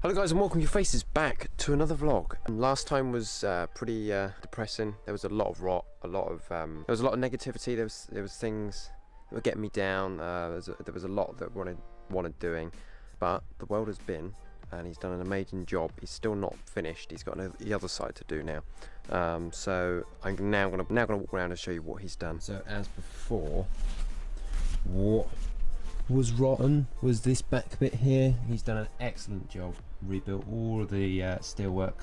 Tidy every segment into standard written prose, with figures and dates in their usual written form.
Hello guys and welcome your faces back to another vlog. Last time was pretty depressing. There was a lot of rot, there was a lot of negativity. There was things that were getting me down. There was a lot that wanted doing, but the welder's been and he's done an amazing job. He's still not finished. He's got the other side to do now. So I'm now gonna walk around and show you what he's done. So as before, what was rotten was this back bit here. He's done an excellent job. Rebuilt all of the steelwork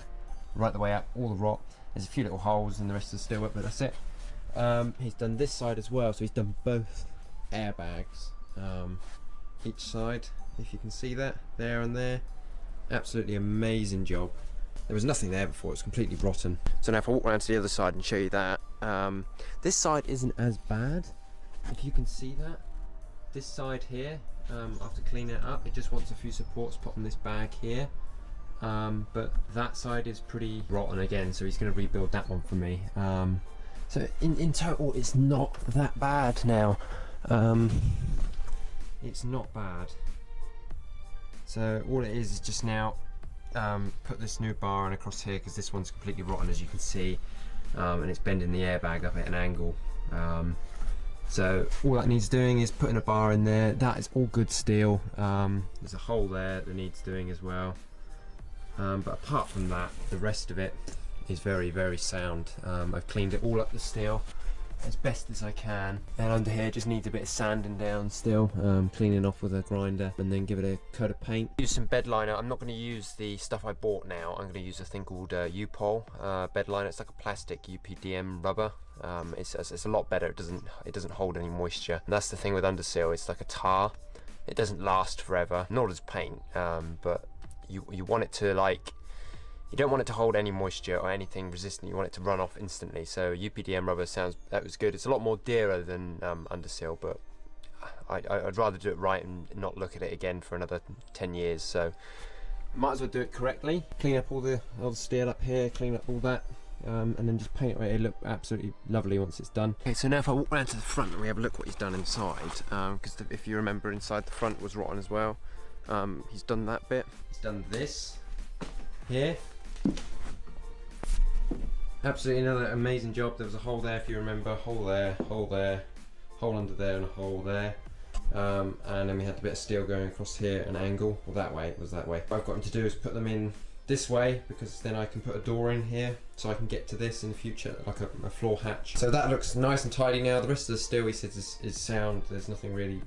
right the way up, all the rot. There's a few little holes in the rest of the steelwork, but that's it. He's done this side as well, so he's done both airbags each side, if you can see that, there and there. Absolutely amazing job. There was nothing there before, it's completely rotten. So now if I walk around to the other side and show you that, this side isn't as bad, if you can see that. This side here, after cleaning it up, it just wants a few supports put on this bag here, but that side is pretty rotten again, so he's going to rebuild that one for me. So in total it's not that bad now. It's not bad. So all it is just now put this new bar in across here, because this one's completely rotten, as you can see, and it's bending the airbag up at an angle. So all that needs doing is putting a bar in there. That is all good steel. There's a hole there that needs doing as well, but apart from that, the rest of it is very, very sound. I've cleaned it all up, the steel, as best as I can, and under here just needs a bit of sanding down still, cleaning off with a grinder, and then give it a coat of paint. Use some bed liner. I'm not going to use the stuff I bought now. I'm going to use a thing called U-Pol bed liner. It's like a plastic UPDM rubber. It's a lot better. It doesn't hold any moisture. And that's the thing with underseal. It's like a tar. It doesn't last forever. Nor does paint. But you want it to you don't want it to hold any moisture or anything resistant. You want it to run off instantly. So UPDM rubber that was good. It's a lot more dearer than underseal, but I'd rather do it right and not look at it again for another 10 years. So might as well do it correctly. Clean up all the steel up here. Clean up all that. And then just paint it. It'll look absolutely lovely once it's done. Okay, so now if I walk around to the front and we have a look what he's done inside, because if you remember, inside the front was rotten as well. He's done that bit. He's done this here. Absolutely another amazing job. There was a hole there, if you remember, hole there, hole there, hole under there, and a hole there. And then we had a bit of steel going across here, an angle, well that way, it was that way. What I've got him to do is put them in this way, because then I can put a door in here so I can get to this in the future, like a floor hatch. So that looks nice and tidy now. The rest of the steel, he says, is sound. There's nothing really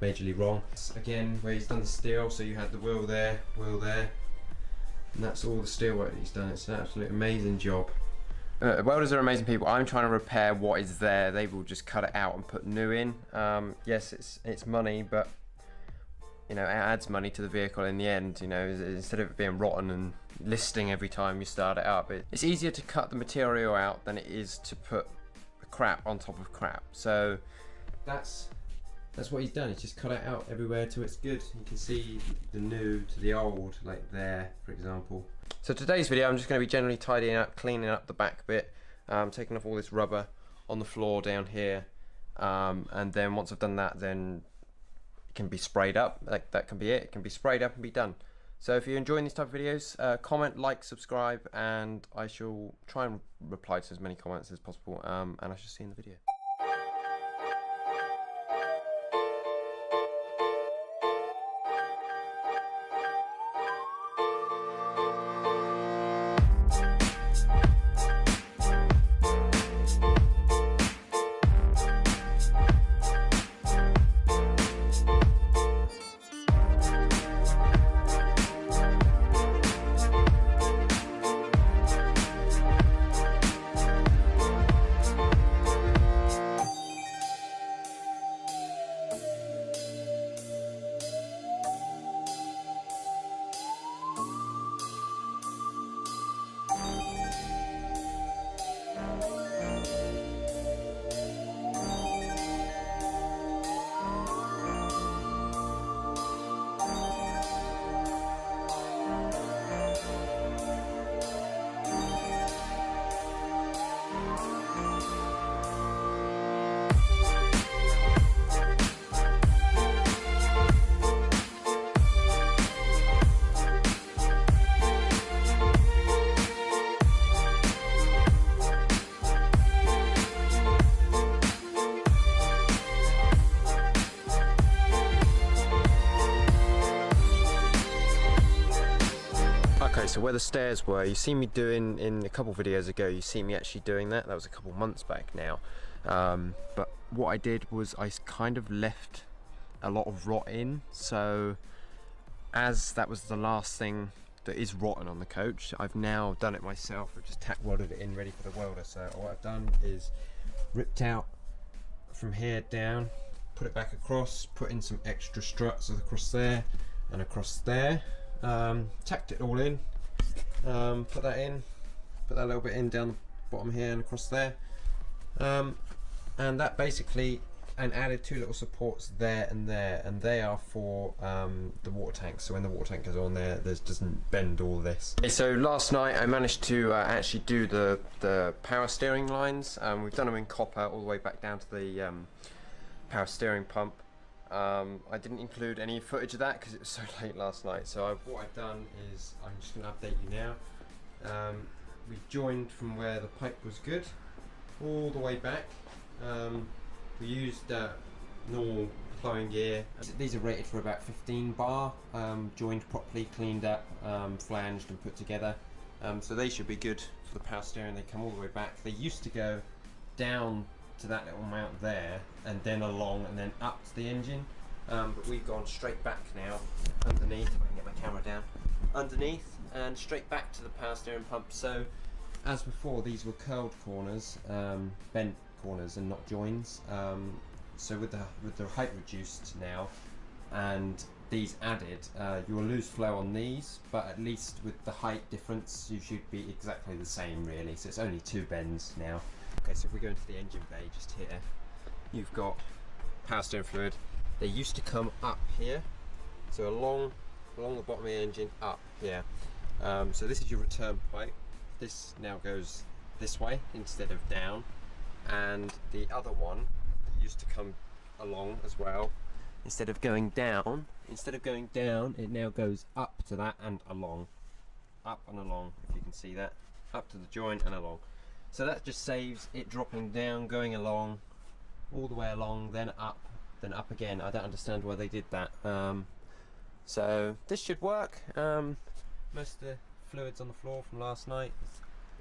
majorly wrong. Again, where he's done the steel, so you had the wheel there, and that's all the steel work that he's done. It's an absolute amazing job. Welders are amazing people. I'm trying to repair what is there. They will just cut it out and put new in. Yes, it's money, but you know, it adds money to the vehicle in the end. You know, instead of it being rotten and listing every time you start it up, it's easier to cut the material out than it is to put crap on top of crap. So that's what he's done. He's just cut it out everywhere till it's good. You can see the new to the old, like there, for example. So today's video, I'm just going to be generally tidying up, cleaning up the back bit, taking off all this rubber on the floor down here, and then once I've done that, then it can be sprayed up. Like that can be it. It can be sprayed up and be done. So if you're enjoying these type of videos, comment, like, subscribe, and I shall try and reply to as many comments as possible, and I shall see you in the video. Okay, so where the stairs were, you see me doing in a couple videos ago, you see me actually doing that. That was a couple months back now. But what I did was I kind of left a lot of rot in. So as that was the last thing that is rotten on the coach, I've now done it myself. I've just tack welded it in ready for the welder. So what I've done is ripped out from here down, put it back across, put in some extra struts across there and across there. Tacked it all in, put that in, put that little bit in down the bottom here and across there, and that basically, and added two little supports there, and they are for the water tank, so when the water tank goes on there, doesn't bend all this. Okay, so last night I managed to actually do the power steering lines. We've done them in copper all the way back down to the power steering pump. I didn't include any footage of that because it was so late last night, so what I've done is I'm just going to update you now. We joined from where the pipe was good all the way back. We used normal flowing gear. These are rated for about 15 bar, joined properly, cleaned up, flanged and put together, so they should be good for the power steering. They come all the way back. They used to go down to that little mount there and then along and then up to the engine, but we've gone straight back now underneath, if I can get my camera down, underneath and straight back to the power steering pump. So as before, these were curled corners, bent corners and not joins, so with the height reduced now and these added, you will lose flow on these, but at least with the height difference you should be exactly the same really, so it's only two bends now. Okay, so if we go into the engine bay just here, you've got power steering fluid. They used to come up here, so along the bottom of the engine up here. So this is your return pipe. This now goes this way instead of down, and the other one that used to come along as well, instead of going down, it now goes up to that and along, up and along, if you can see that, up to the joint and along. So that just saves it dropping down, going along, all the way along, then up again. I don't understand why they did that. So this should work. Most of the fluids on the floor from last night.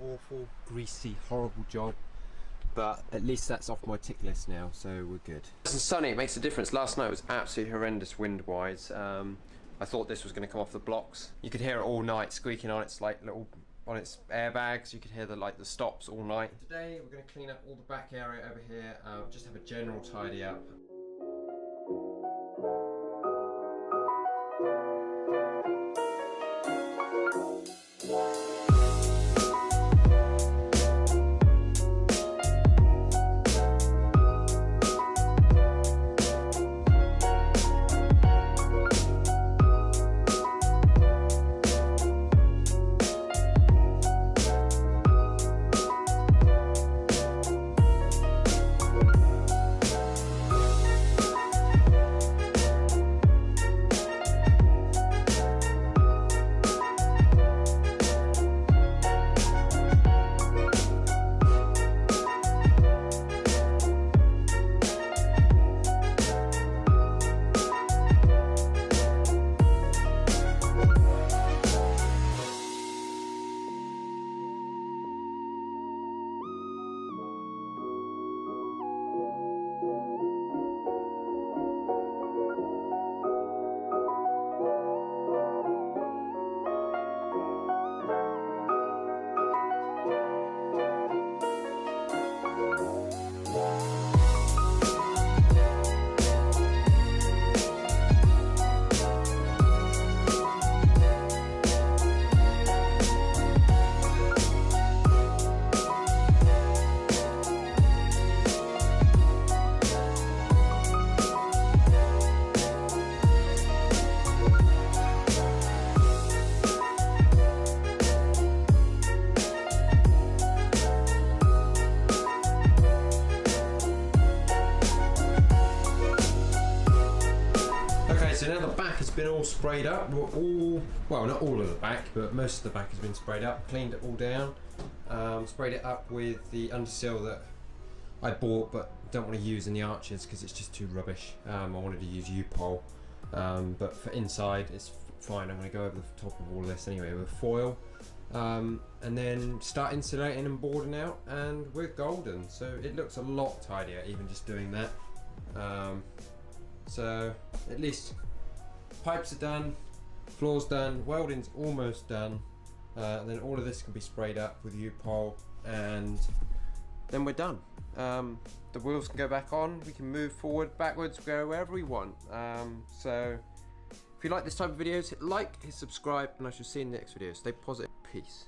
Awful, greasy, horrible job. But at least that's off my tick list now, so we're good. It's sunny, it makes a difference. Last night was absolutely horrendous wind-wise. I thought this was going to come off the blocks. You could hear it all night squeaking on its its airbags. You could hear the stops all night. Today we're going to clean up all the back area over here, just have a general tidy up. So now the back has been all sprayed up. Well, not all of the back, but most of the back has been sprayed up. Cleaned it all down. Sprayed it up with the undersill that I bought but don't want to use in the arches because it's just too rubbish. I wanted to use U-Pole, but for inside it's fine. I'm going to go over the top of all this anyway with foil, and then start insulating and boarding out, and we're golden. So it looks a lot tidier even just doing that. So at least pipes are done, floor's done, welding's almost done, and then all of this can be sprayed up with U-Pol, and then we're done. The wheels can go back on, we can move forward, backwards, go wherever we want. So if you like this type of videos, hit like, hit subscribe, and I shall see you in the next video. Stay positive, peace.